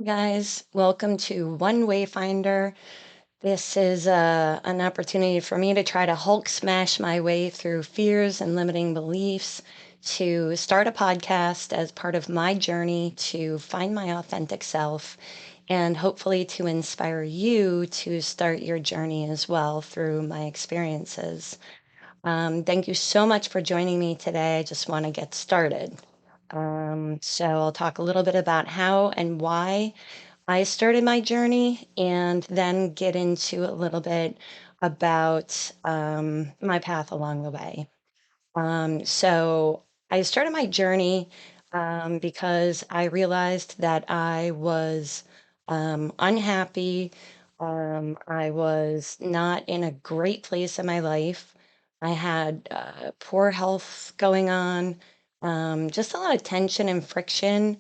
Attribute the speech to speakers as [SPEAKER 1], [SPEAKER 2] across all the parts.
[SPEAKER 1] Guys, welcome to One Wayfinder. This is an opportunity for me to try to Hulk smash my way through fears and limiting beliefs to start a podcast as part of my journey to find my authentic self and hopefully to inspire you to start your journey as well through my experiences. Thank you so much for joining me today. I just want to get started. So I'll talk a little bit about how and why I started my journey and then get into a little bit about my path along the way. So I started my journey because I realized that I was unhappy. I was not in a great place in my life. I had poor health going on, just a lot of tension and friction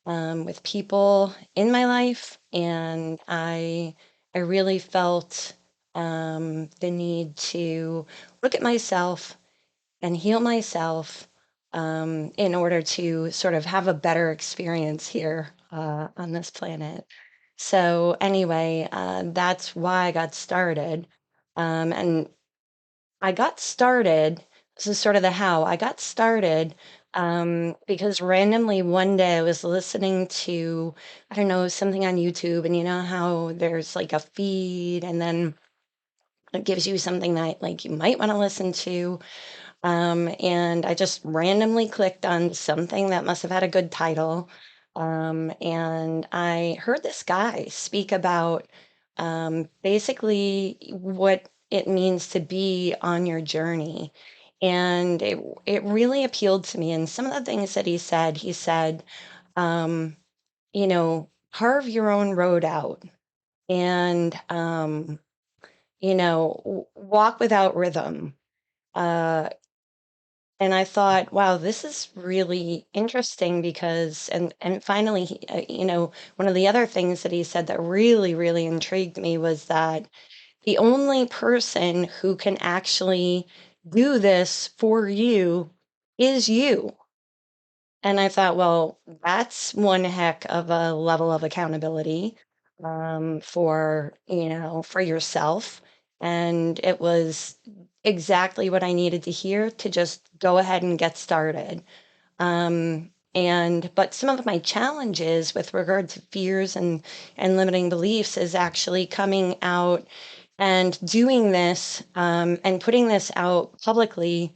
[SPEAKER 1] with people in my life, and I really felt the need to look at myself and heal myself in order to sort of have a better experience here on this planet. So anyway, that's why I got started, and I got started. This is sort of the how. I got started because randomly one day I was listening to, I don't know, something on YouTube, and you know how there's like a feed, and then it gives you something that like you might want to listen to. And I just randomly clicked on something that must have had a good title. And I heard this guy speak about basically what it means to be on your journey. And it really appealed to me. And some of the things that he said, um, carve your own road out and, walk without rhythm. Uh, and I thought, wow, this is really interesting because, and finally, one of the other things that he said that really, really intrigued me was that the only person who can actually do this for you is you. And I thought, well, that's one heck of a level of accountability for yourself. And it was exactly what I needed to hear to just go ahead and get started. But some of my challenges with regard to fears and limiting beliefs is actually coming out and doing this and putting this out publicly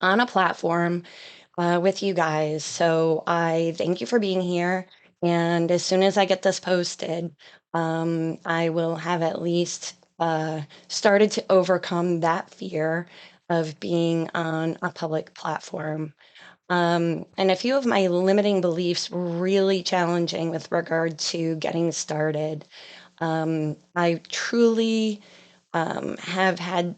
[SPEAKER 1] on a platform with you guys. So I thank you for being here. And as soon as I get this posted, I will have at least started to overcome that fear of being on a public platform. And a few of my limiting beliefs were really challenging with regard to getting started. I truly have had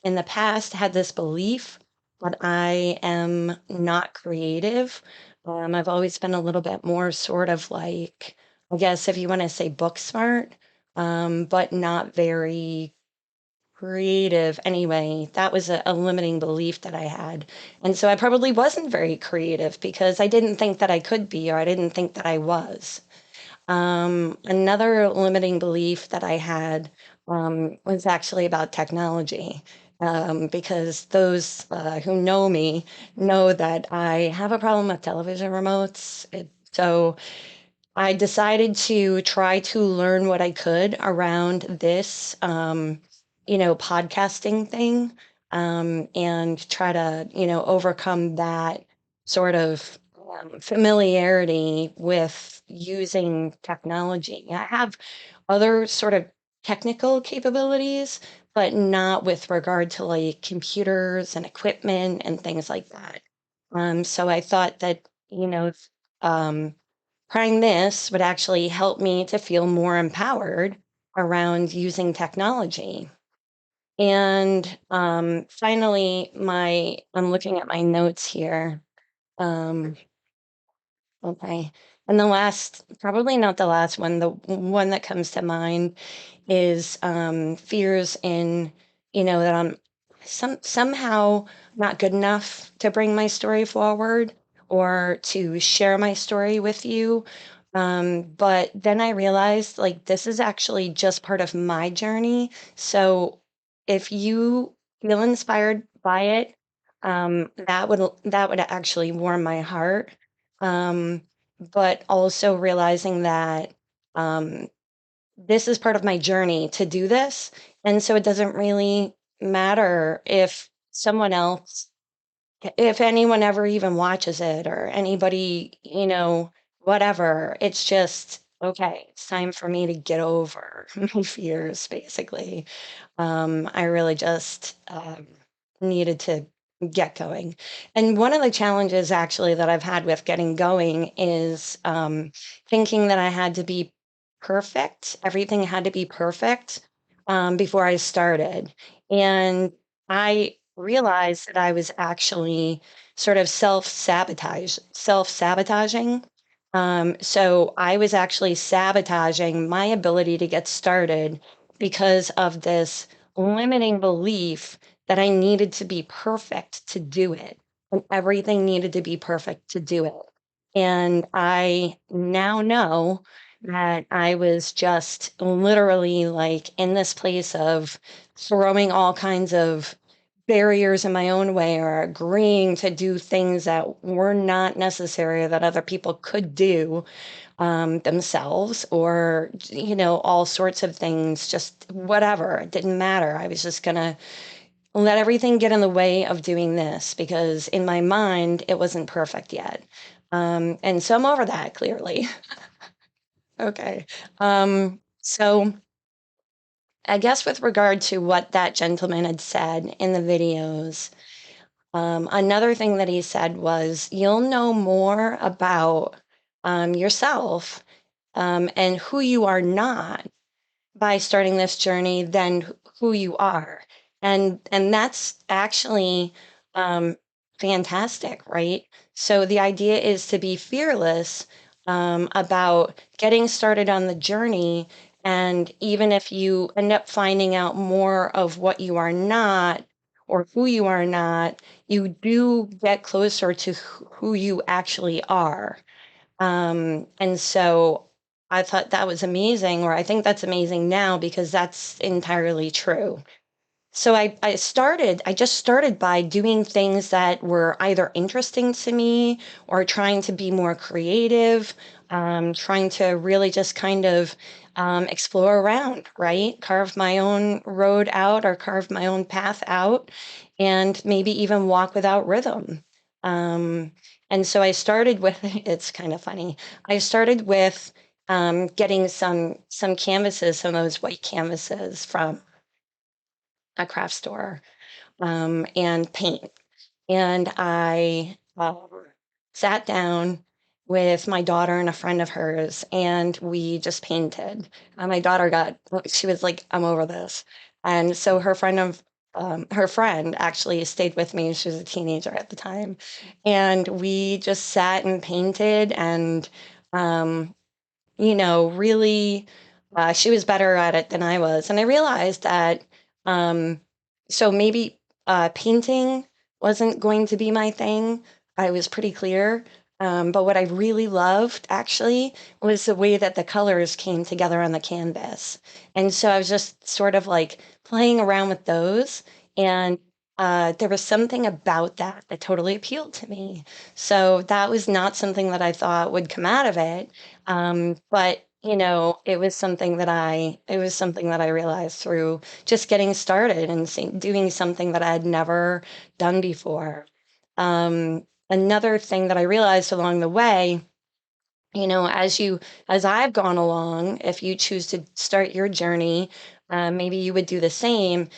[SPEAKER 1] in the past had this belief that I am not creative. I've always been a little bit more sort of like, I guess if you want to say book smart, but not very creative. Anyway, that was a limiting belief that I had. And so I probably wasn't very creative because I didn't think that I could be, or I didn't think that I was. Another limiting belief that I had was actually about technology, because those who know me know that I have a problem with television remotes. So I decided to try to learn what I could around this, podcasting thing, and try to, overcome that sort of familiarity with using technology. I have other sort of technical capabilities, but not with regard to like computers and equipment and things like that. So I thought that, um, trying this would actually help me to feel more empowered around using technology. And finally, I'm looking at my notes here. Um, okay. And the last, probably not the last one, the one that comes to mind is fears in, that I'm somehow not good enough to bring my story forward or to share my story with you. But then I realized like this is actually just part of my journey. So if you feel inspired by it, that would actually warm my heart. Um, but also realizing that um, this is part of my journey to do this, and so it doesn't really matter if someone else if anyone ever even watches it or anybody, whatever, it's just, okay, it's time for me to get over my fears, basically. I really just needed to get going. And one of the challenges actually that I've had with getting going is thinking that I had to be perfect. Everything had to be perfect before I started. And I realized that I was actually sort of self sabotaging. So I was actually sabotaging my ability to get started because of this limiting belief that I needed to be perfect to do it, and everything needed to be perfect to do it. And I now know that I was just literally like in this place of throwing all kinds of barriers in my own way or agreeing to do things that were not necessary that other people could do themselves or all sorts of things, just whatever, it didn't matter. I was just gonna let everything get in the way of doing this because in my mind it wasn't perfect yet. And so I'm over that, clearly. Okay. So I guess with regard to what that gentleman had said in the videos, another thing that he said was you'll know more about yourself and who you are not by starting this journey than who you are. And that's actually um, fantastic, right? So the idea is to be fearless about getting started on the journey. And even if you end up finding out more of what you are not or who you are not, you do get closer to who you actually are. And so I thought that was amazing, or I think that's amazing now because that's entirely true. So I just started by doing things that were either interesting to me or trying to be more creative, trying to really just kind of explore around, right? Carve my own road out or carve my own path out, and maybe even walk without rhythm. Um, and so I started with, it's kind of funny. I started with getting some canvases, some of those white canvases from a craft store and paint. And I sat down with my daughter and a friend of hers, and we just painted. My daughter she was like, I'm over this. And so her friend actually stayed with me. She was a teenager at the time. And we just sat and painted and um, really, she was better at it than I was. And I realized that, um, so maybe painting wasn't going to be my thing. I was pretty clear. But what I really loved actually was the way that the colors came together on the canvas. And so I was just sort of like playing around with those. And there was something about that that totally appealed to me. So that was not something that I thought would come out of it. But it was something that I realized through just getting started and doing something that I had never done before. Another thing that I realized along the way, as I've gone along, if you choose to start your journey, maybe you would do the same,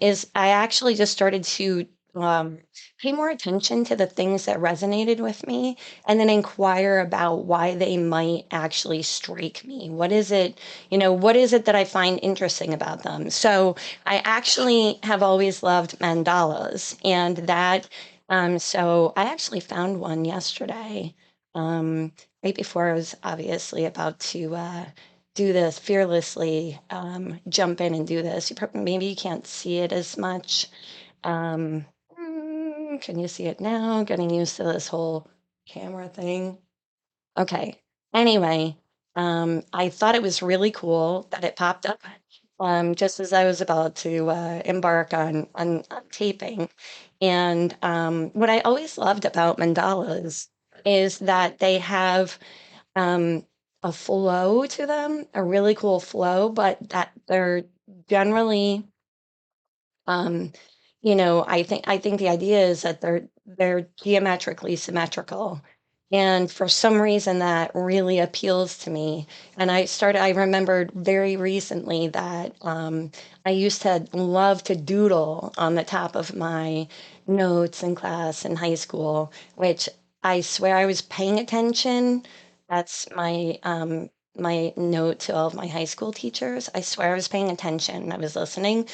[SPEAKER 1] is I actually just started to um, pay more attention to the things that resonated with me and then inquire about why they might actually strike me. What is it that I find interesting about them? So I actually have always loved mandalas, and so I actually found one yesterday. Um, right before I was obviously about to do this fearlessly, jump in and do this. Maybe you can't see it as much. Can you see it now? Getting used to this whole camera thing. Okay. Anyway, I thought it was really cool that it popped up just as I was about to embark on taping. And what I always loved about mandalas is that they have um, a flow to them, a really cool flow, but that they're generally um, I think the idea is that they're geometrically symmetrical. And for some reason that really appeals to me. And I remembered very recently that I used to love to doodle on the top of my notes in class in high school, which I swear I was paying attention. That's my note to all of my high school teachers. I swear I was paying attention. I was listening,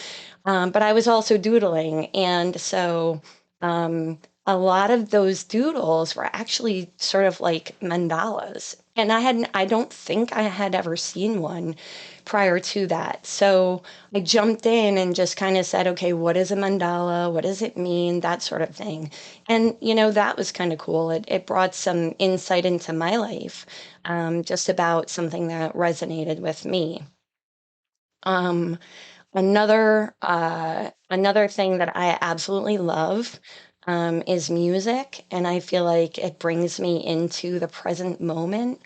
[SPEAKER 1] but I was also doodling. And so um, a lot of those doodles were actually sort of like mandalas. And I don't think I had ever seen one prior to that. So I jumped in and just kind of said, okay, what is a mandala? What does it mean? That sort of thing. And, that was kind of cool. It brought some insight into my life, just about something that resonated with me. Um, another thing that I absolutely love is music, and I feel like it brings me into the present moment.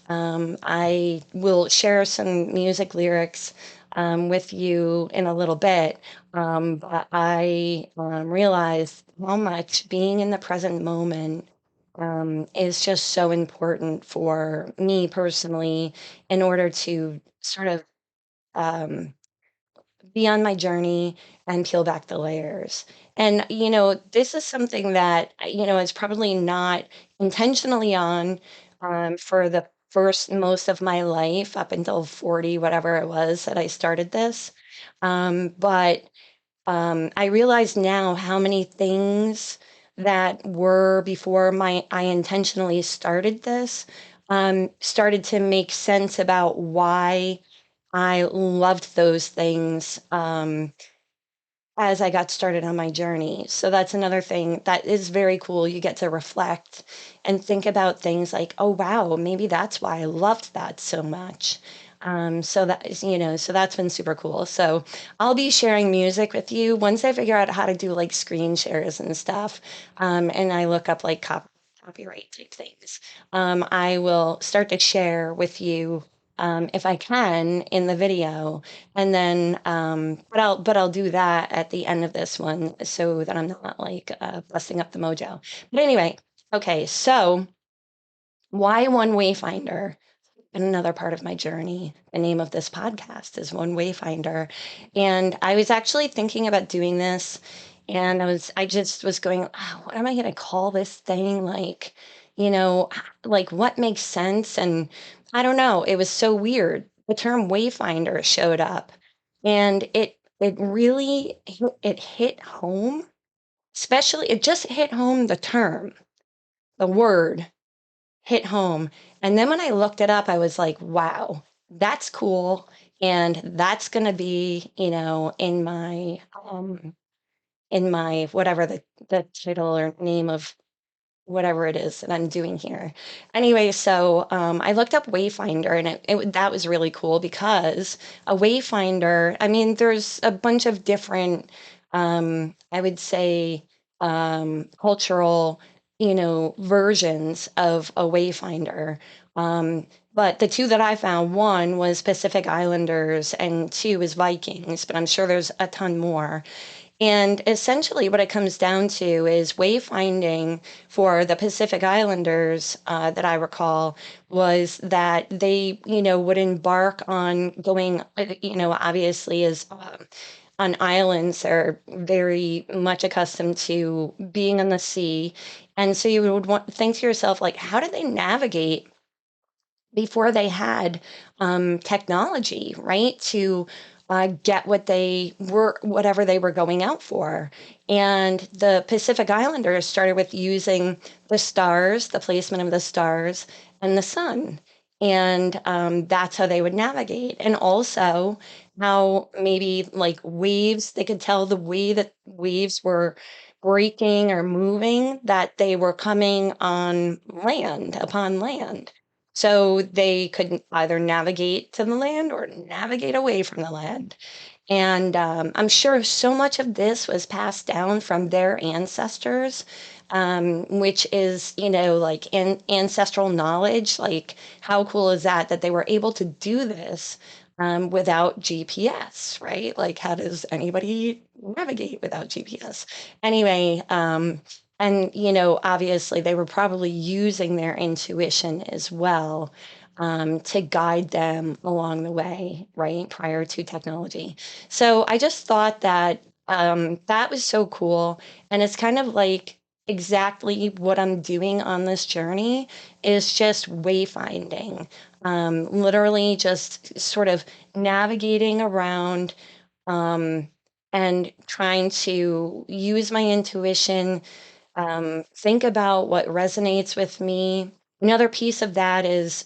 [SPEAKER 1] I will share some music lyrics with you in a little bit, but I realized how much being in the present moment is just so important for me personally in order to sort of um, be on my journey and peel back the layers. And, this is something that, is probably not intentionally on for the first most of my life up until 40, whatever it was that I started this. But I realize now how many things that were before I intentionally started this started to make sense about why I loved those things as I got started on my journey. So that's another thing that is very cool. You get to reflect and think about things like, oh, wow, maybe that's why I loved that so much. So that is, so that's been super cool. So I'll be sharing music with you once I figure out how to do like screen shares and stuff. And I look up like copyright type things. I will start to share with you if I can in the video, and then but I'll do that at the end of this one so that I'm not like busting up the mojo. But anyway, okay, so why one wayfinder? And another part of my journey. The name of this podcast is One Wayfinder. And I was actually thinking about doing this, and I just was going, "Oh, what am I going to call this thing? You know, like what makes sense?" And I don't know. It was so weird. The term wayfinder showed up, and it really it hit home. Especially, it just hit home the term, the word hit home. And then when I looked it up, I was like, wow, that's cool. And that's going to be, in my whatever the title or name of whatever it is that I'm doing here. Anyway, so I looked up Wayfinder, and that was really cool because a Wayfinder, I mean, there's a bunch of different, I would say, cultural, versions of a Wayfinder. But the two that I found, one was Pacific Islanders and two is Vikings, but I'm sure there's a ton more. And essentially, what it comes down to is wayfinding for the Pacific Islanders, that I recall, was that they, would embark on going, obviously, as on islands, they're very much accustomed to being on the sea. And so you would think to yourself, like, how did they navigate before they had technology, right? To get whatever they were going out for. And the Pacific Islanders started with using the stars, the placement of the stars, and the sun. And that's how they would navigate. And also how maybe like waves, they could tell the way that waves were breaking or moving, that they were coming on land, upon land. So they could either navigate to the land or navigate away from the land. And I'm sure so much of this was passed down from their ancestors, which is, like ancestral knowledge. Like, how cool is that, that they were able to do this without GPS, right? Like, how does anybody navigate without GPS? Anyway, and, obviously they were probably using their intuition as well to guide them along the way, right? Prior to technology. So I just thought that that was so cool. And it's kind of like exactly what I'm doing on this journey is just wayfinding, literally just sort of navigating around um, and trying to use my intuition, think about what resonates with me. Another piece of that is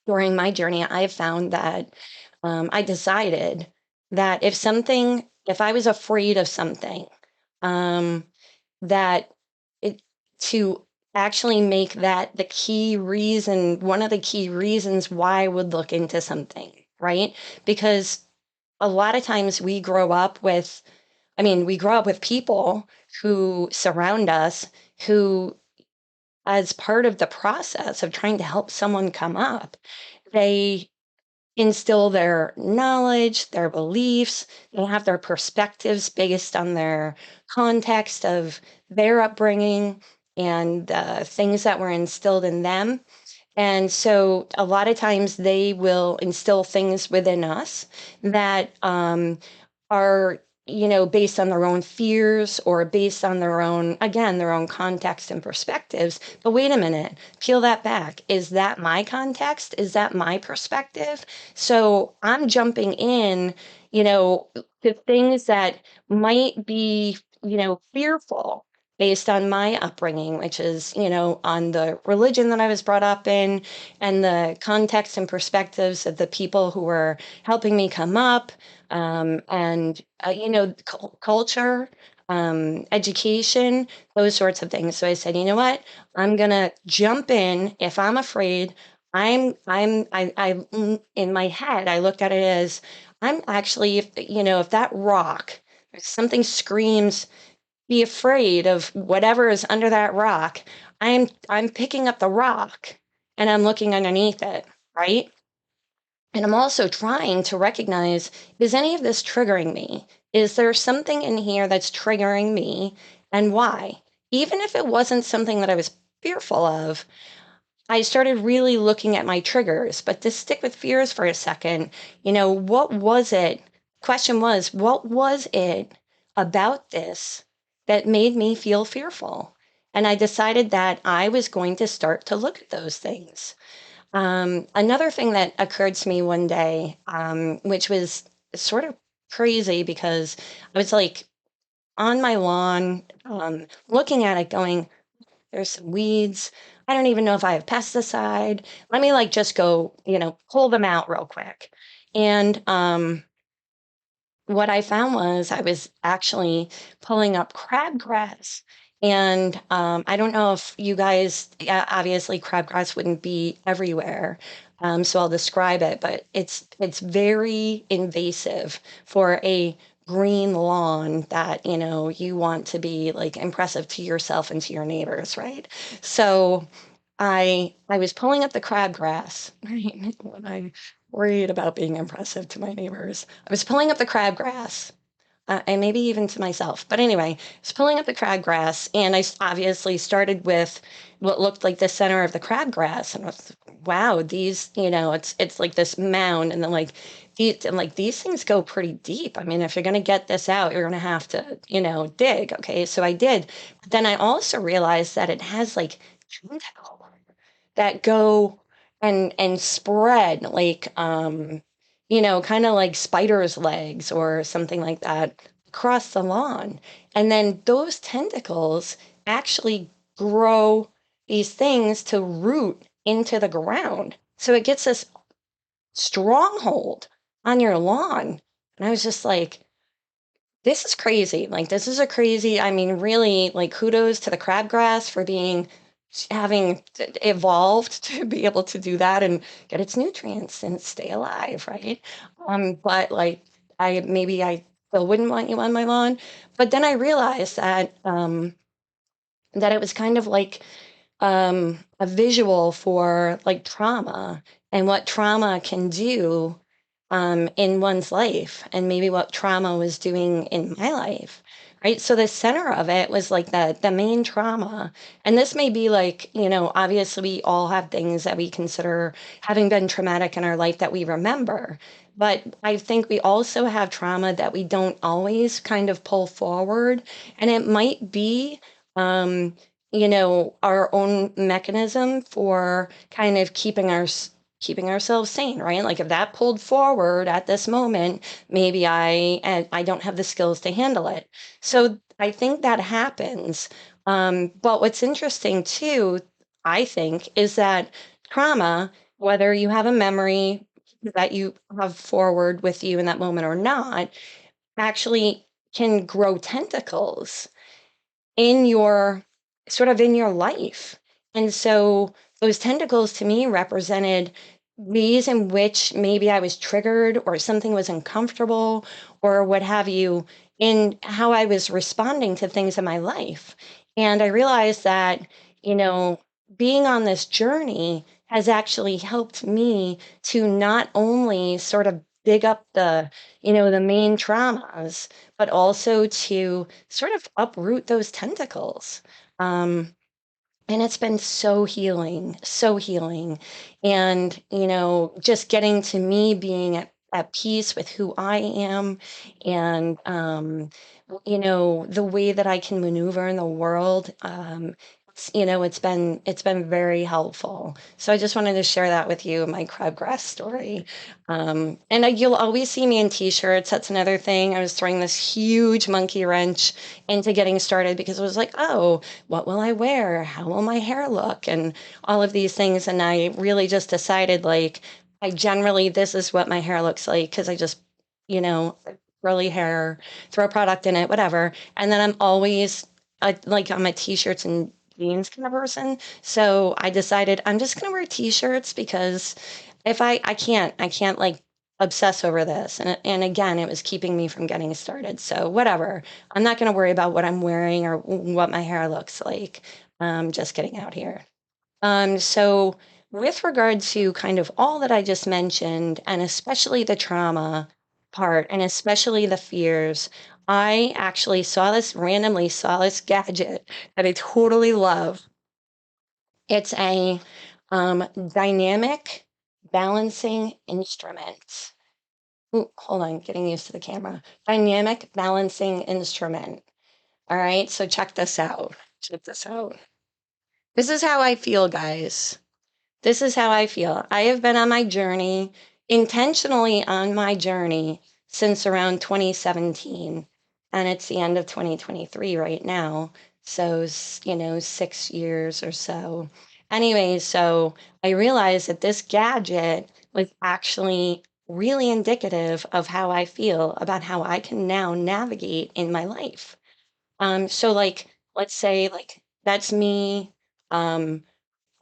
[SPEAKER 1] during my journey, I found that I decided that if I was afraid of something, um, that it to actually make that the key reason, one of the key reasons why I would look into something, right? Because a lot of times we grow up with people who surround us who, as part of the process of trying to help someone come up, they instill their knowledge, their beliefs, they have their perspectives based on their context of their upbringing and things that were instilled in them. And so a lot of times they will instill things within us that are, based on their own fears or based on their own, again, their own context and perspectives. But wait a minute, peel that back. Is that my context? Is that my perspective? So I'm jumping in, you know, to things that might be, fearful based on my upbringing, which is, on the religion that I was brought up in and the context and perspectives of the people who were helping me come up, and culture, education, those sorts of things. So I said, you know what? I'm gonna jump in. If I'm afraid, in my head, I looked at it as I'm actually, if that rock, if something screams, be afraid of whatever is under that rock. I'm picking up the rock and I'm looking underneath it, right? And I'm also trying to recognize, is any of this triggering me? Is there something in here that's triggering me and why? Even if it wasn't something that I was fearful of, I started really looking at my triggers. But to stick with fears for a second, what was it? Question was, what was it about this that made me feel fearful? And I decided that I was going to start to look at those things. Another thing that occurred to me one day, which was sort of crazy because I was like on my lawn, looking at it going, there's some weeds. I don't even know if I have pesticide. Let me like just go, pull them out real quick. And what I found was I was actually pulling up crabgrass. And I don't know if you guys, yeah, obviously crabgrass wouldn't be everywhere. So I'll describe it, but it's very invasive for a green lawn that, you want to be like impressive to yourself and to your neighbors, right? So I was pulling up the crabgrass, right? When I worried about being impressive to my neighbors. I was pulling up the crabgrass, and maybe even to myself. But anyway, I was pulling up the crabgrass, and obviously started with what looked like the center of the crabgrass, and I was, wow, these, it's like this mound, and then like these things go pretty deep. I mean, if you're gonna get this out, you're gonna have to, dig. Okay, so I did. But then I also realized that it has like tentacles that go and spread like kind of like spider's legs or something like that across the lawn. And then those tentacles actually grow these things to root into the ground. So it gets this stronghold on your lawn. And I was just like, this is crazy. Like, this is a crazy, I mean, really, like, kudos to the crabgrass for being having evolved to be able to do that and get its nutrients and stay alive, right? But like I still wouldn't want you on my lawn. But then I realized that it was kind of like a visual for like trauma and what trauma can do in one's life, and maybe what trauma was doing in my life. Right. So the center of it was like the main trauma. And this may be like, obviously we all have things that we consider having been traumatic in our life that we remember. But I think we also have trauma that we don't always kind of pull forward. And it might be um, our own mechanism for kind of keeping ourselves sane, right? Like if that pulled forward at this moment, maybe I don't have the skills to handle it. So I think that happens. But what's interesting too, I think, is that trauma, whether you have a memory that you have forward with you in that moment or not, actually can grow tentacles in your in your life. And so those tentacles to me represented ways in which maybe I was triggered or something was uncomfortable or what have you in how I was responding to things in my life. And I realized that, you know, being on this journey has actually helped me to not only sort of dig up the main traumas, but also to sort of uproot those tentacles. Um, and it's been so healing, so healing. And, just getting to me being at peace with who I am and, the way that I can maneuver in the world. It's been very helpful. So I just wanted to share that with you, my crabgrass story. And you'll always see me in t-shirts. That's another thing. I was throwing this huge monkey wrench into getting started because it was like, oh, what will I wear? How will my hair look? And all of these things. And I really just decided, like, this is what my hair looks like because I just, you know, curly hair, throw a product in it, whatever. And then I'm always like I'm a t-shirts and jeans kind of person. So I decided I'm just gonna wear t-shirts because if I can't like obsess over this. And again, it was keeping me from getting started. So whatever. I'm not gonna worry about what I'm wearing or what my hair looks like. Just getting out here. So with regard to kind of all that I just mentioned, and especially the trauma part, and especially the fears, I actually randomly saw this gadget that I totally love. It's a dynamic balancing instrument. Ooh, hold on, getting used to the camera. Dynamic balancing instrument. All right, so check this out. Check this out. This is how I feel, guys. This is how I feel. I have been on my journey, intentionally on my journey since around 2017, and it's the end of 2023 right now. So, 6 years or so. Anyway, so I realized that this gadget was actually really indicative of how I feel about how I can now navigate in my life. So like, let's say like that's me.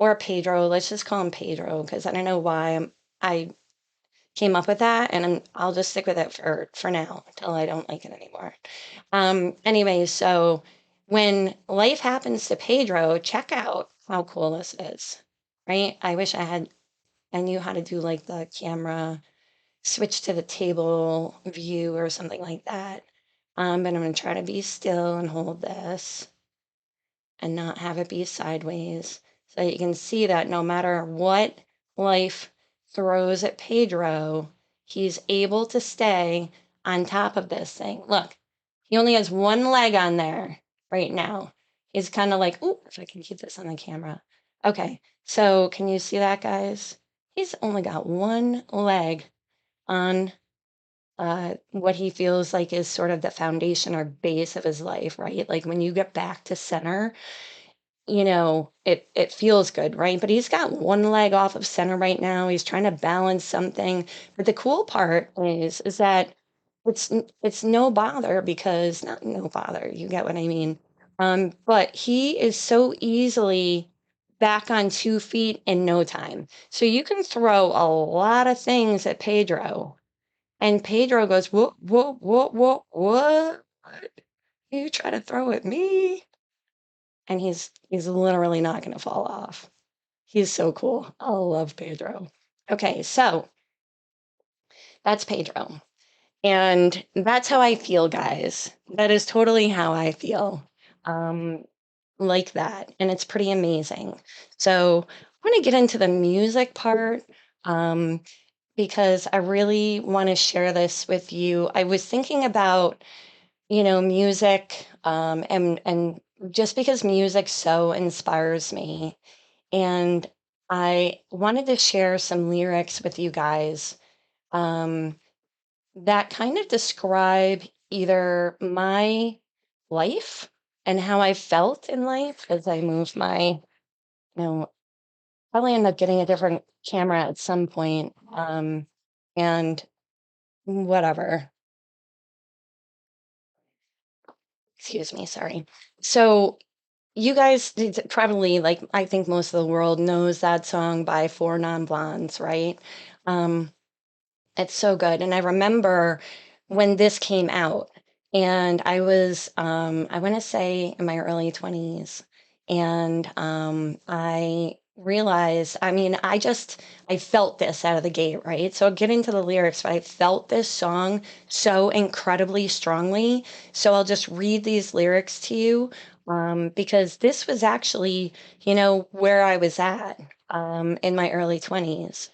[SPEAKER 1] Or Pedro. Let's just call him Pedro because I don't know why I came up with that, and I'll just stick with it for now until I don't like it anymore. Anyway, so when life happens to Pedro, check out how cool this is, right? I knew how to do like the camera switch to the table view or something like that. But I'm gonna try to be still and hold this and not have it be sideways. So you can see that no matter what life throws at Pedro, he's able to stay on top of this thing. Look, he only has one leg on there right now. He's kind of like, oh, if I can keep this on the camera. Okay, so can you see that, guys? He's only got one leg on what he feels like is sort of the foundation or base of his life, right? Like when you get back to center, it feels good, right? But he's got one leg off of center right now. He's trying to balance something. But the cool part is that it's no bother because not no bother, you get what I mean. But he is so easily back on 2 feet in no time. So you can throw a lot of things at Pedro, and Pedro goes, "What, what? You try to throw at me?" And he's literally not going to fall off. He's so cool. I love Pedro. Okay, so that's Pedro. And that's how I feel, guys. That is totally how I feel. Um, like that. And it's pretty amazing. So I want to get into the music part um, because I really want to share this with you. I was thinking about, music and just because music so inspires me. And I wanted to share some lyrics with you guys. Um, that kind of describe either my life and how I felt in life as I moved probably end up getting a different camera at some point. And whatever. Excuse me, sorry. So you guys probably like I think most of the world knows that song by Four Non Blondes, right? Um, It's so good, and I remember when this came out, and I was, I wanna say in my early 20s, and, I realized I mean, I felt this out of the gate, right? So I'll get into the lyrics, but I felt this song so incredibly strongly, so I'll just read these lyrics to you, because this was actually, where I was at, in my early 20s.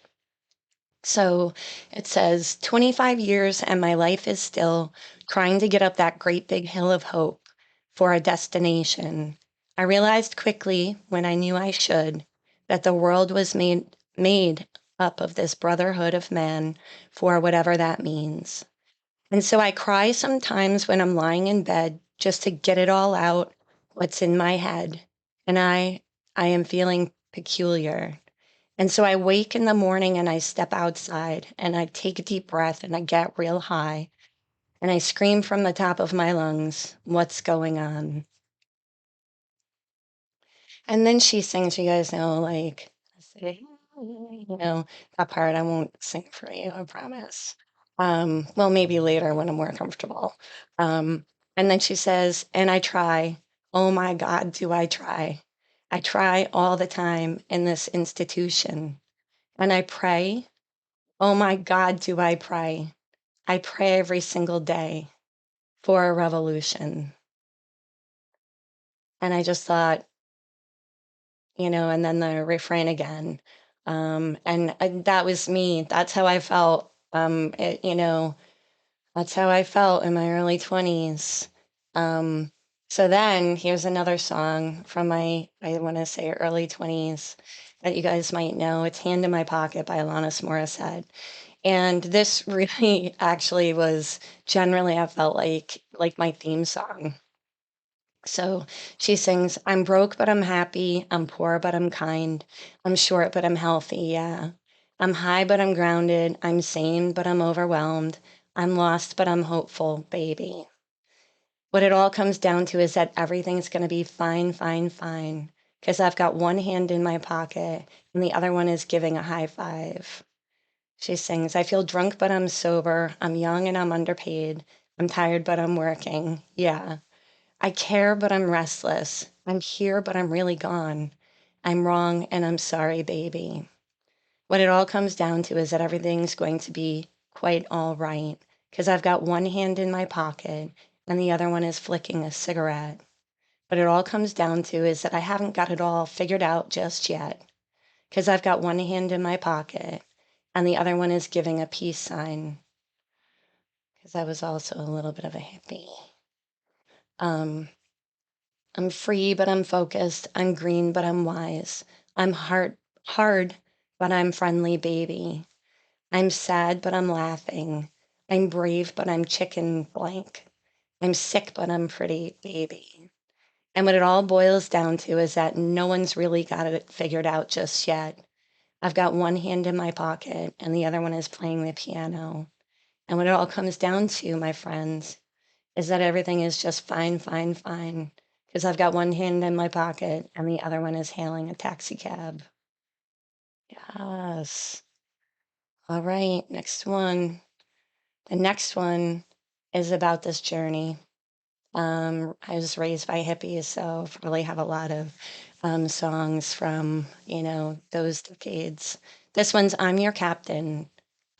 [SPEAKER 1] So it says 25 years and my life is still trying to get up that great big hill of hope for a destination. I realized quickly when I knew I should that the world was made up of this brotherhood of man for whatever that means. And so I cry sometimes when I'm lying in bed just to get it all out what's in my head. And I am feeling peculiar. And so I wake in the morning and I step outside and I take a deep breath and I get real high and I scream from the top of my lungs, "What's going on?" And then she sings, you guys know, like, I say, that part I won't sing for you, I promise. Well, maybe later when I'm more comfortable. Um, and then she says, and I try, oh my God, do I try? I try all the time in this institution. And I pray. Oh my God, do I pray? I pray every single day for a revolution. And I just thought, and then the refrain again. That was me. That's how I felt. That's how I felt in my early 20s. Um, so then here's another song from I want to say early 20s that you guys might know. It's Hand in My Pocket by Alanis Morissette. And this really actually was generally I felt like my theme song. So she sings, I'm broke, but I'm happy. I'm poor, but I'm kind. I'm short, but I'm healthy. Yeah. I'm high, but I'm grounded. I'm sane, but I'm overwhelmed. I'm lost, but I'm hopeful, baby. What it all comes down to is that everything's going to be fine, fine, fine. Because I've got one hand in my pocket and the other one is giving a high five. She sings, I feel drunk, but I'm sober. I'm young and I'm underpaid. I'm tired, but I'm working. Yeah. I care, but I'm restless. I'm here, but I'm really gone. I'm wrong and I'm sorry, baby. What it all comes down to is that everything's going to be quite all right because I've got one hand in my pocket and the other one is flicking a cigarette. What it all comes down to is that I haven't got it all figured out just yet because I've got one hand in my pocket and the other one is giving a peace sign because I was also a little bit of a hippie. Um, I'm free, but I'm focused. I'm green, but I'm wise. I'm hard, but I'm friendly, baby. I'm sad, but I'm laughing. I'm brave, but I'm chicken blank. I'm sick, but I'm pretty, baby. And what it all boils down to is that no one's really got it figured out just yet. I've got one hand in my pocket and the other one is playing the piano. And what it all comes down to, my friends, is that everything is just fine, fine, fine. because I've got one hand in my pocket and the other one is hailing a taxi cab. Yes. All right, next one. The next one is about this journey. I was raised by hippies, so really have a lot of songs from, those decades. This one's I'm Your Captain,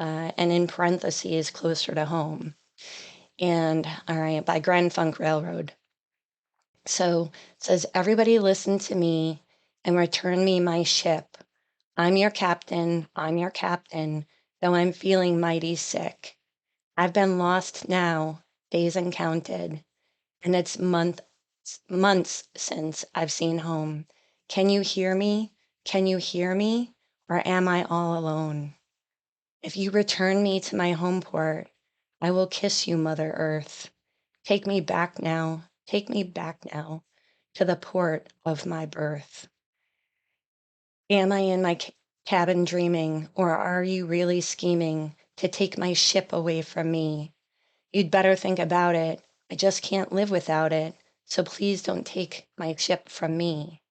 [SPEAKER 1] and in parentheses, Closer to Home. And all right, by Grand Funk Railroad. So it says, Everybody listen to me and return me my ship. I'm your captain, though I'm feeling mighty sick. I've been lost now, days uncounted, and it's months since I've seen home. Can you hear me? Can you hear me? Or am I all alone? If you return me to my home port, I will kiss you, Mother Earth. Take me back now to the port of my birth. Am I in my cabin dreaming, or are you really scheming to take my ship away from me? You'd better think about it. I just can't live without it, so please don't take my ship from me.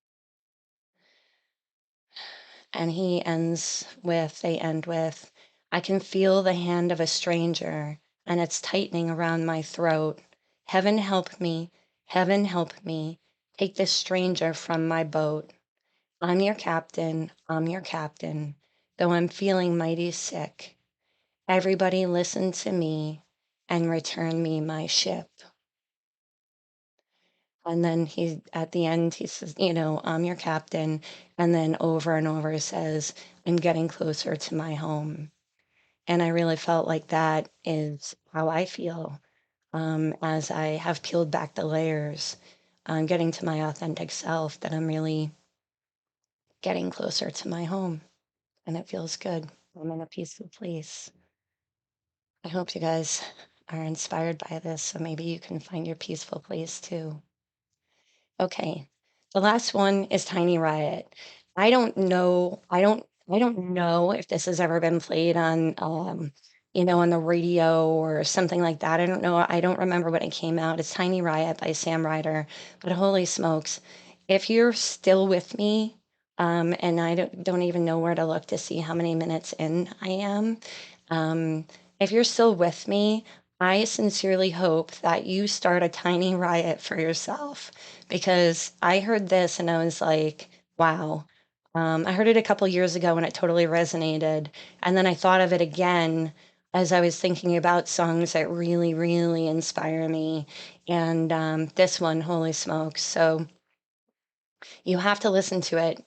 [SPEAKER 1] And they end with, I can feel the hand of a stranger, and it's tightening around my throat. Heaven help me, heaven help me, take this stranger from my boat. I'm your captain, though I'm feeling mighty sick. Everybody listen to me and return me my ship. And then at the end, he says, I'm your captain. And then over and over says, I'm getting closer to my home. And I really felt like that is how I feel as I have peeled back the layers. I'm getting to my authentic self, that I'm really getting closer to my home. And it feels good. I'm in a peaceful place. I hope you guys are inspired by this, so maybe you can find your peaceful place too. Okay. The last one is Tiny Riot. I don't know if this has ever been played on on the radio or something like that. I don't know. I don't remember when it came out. It's Tiny Riot by Sam Ryder. But holy smokes, if you're still with me, and I don't even know where to look to see how many minutes in I am. If you're still with me, I sincerely hope that you start a tiny riot for yourself, because I heard this and I was like, wow. I heard it a couple years ago and it totally resonated. And then I thought of it again as I was thinking about songs that really, really inspire me. And this one, holy smokes. So you have to listen to it.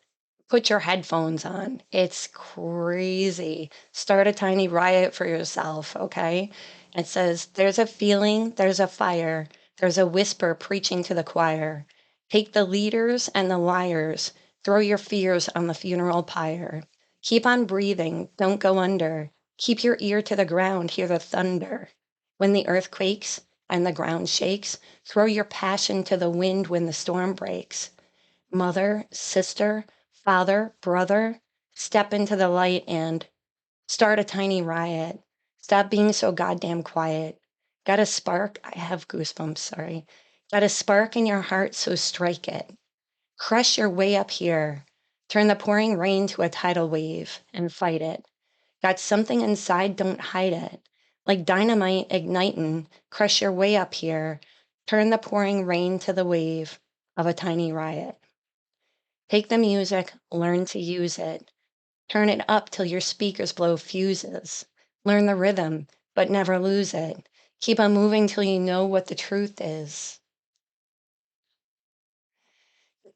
[SPEAKER 1] Put your headphones on. It's crazy. Start a tiny riot for yourself, okay? It says, There's a feeling, there's a fire, there's a whisper preaching to the choir. Take the leaders and the liars, throw your fears on the funeral pyre. Keep on breathing, don't go under. Keep your ear to the ground, hear the thunder. When the earth quakes and the ground shakes, throw your passion to the wind when the storm breaks. Mother, sister, father, brother, step into the light and start a tiny riot. Stop being so goddamn quiet. Got a spark? I have goosebumps, sorry. Got a spark in your heart, so strike it. Crush your way up here. Turn the pouring rain to a tidal wave and fight it. Got something inside, don't hide it. Like dynamite igniting, crush your way up here. Turn the pouring rain to the wave of a tiny riot. Take the music, learn to use it. Turn it up till your speakers blow fuses. Learn the rhythm, but never lose it. Keep on moving till you know what the truth is.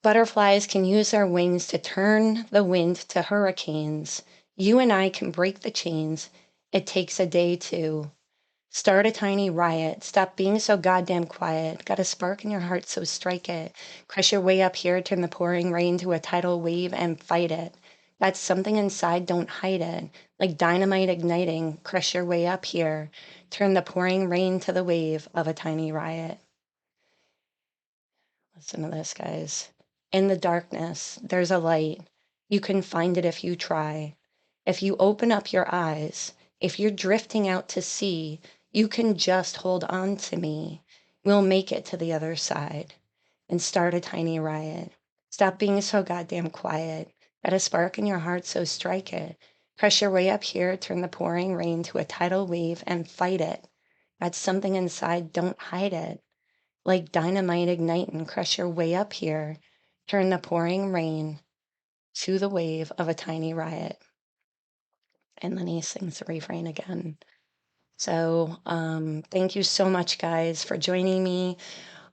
[SPEAKER 1] Butterflies can use their wings to turn the wind to hurricanes. You and I can break the chains. It takes a day to start a tiny riot. Stop being so goddamn quiet. Got a spark in your heart, so strike it. Crush your way up here, turn the pouring rain to a tidal wave and fight it. Got something inside, don't hide it. Like dynamite igniting, crush your way up here. Turn the pouring rain to the wave of a tiny riot. Listen to this, guys. In the darkness, there's a light. You can find it if you try. If you open up your eyes, if you're drifting out to sea, you can just hold on to me. We'll make it to the other side. and start a tiny riot. Stop being so goddamn quiet. Got a spark in your heart, so strike it. Crush your way up here, turn the pouring rain to a tidal wave and fight it. Got something inside, don't hide it. Like dynamite ignite and crush your way up here. Turn the pouring rain to the wave of a tiny riot. And then he sings the refrain again. So thank you so much, guys, for joining me.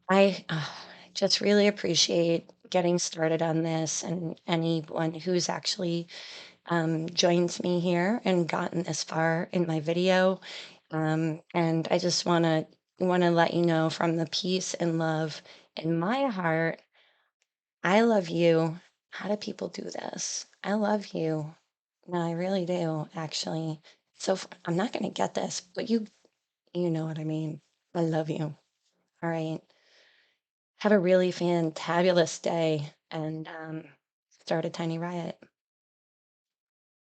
[SPEAKER 1] I just really appreciate getting started on this, and anyone who's actually joined me here and gotten this far in my video. And I just want to let you know, from the peace and love in my heart, I love you. How do people do this? I love you. No, I really do, actually. So I'm not going to get this, but you know what I mean. I love you. All right. Have a really fantabulous day, and start a tiny riot.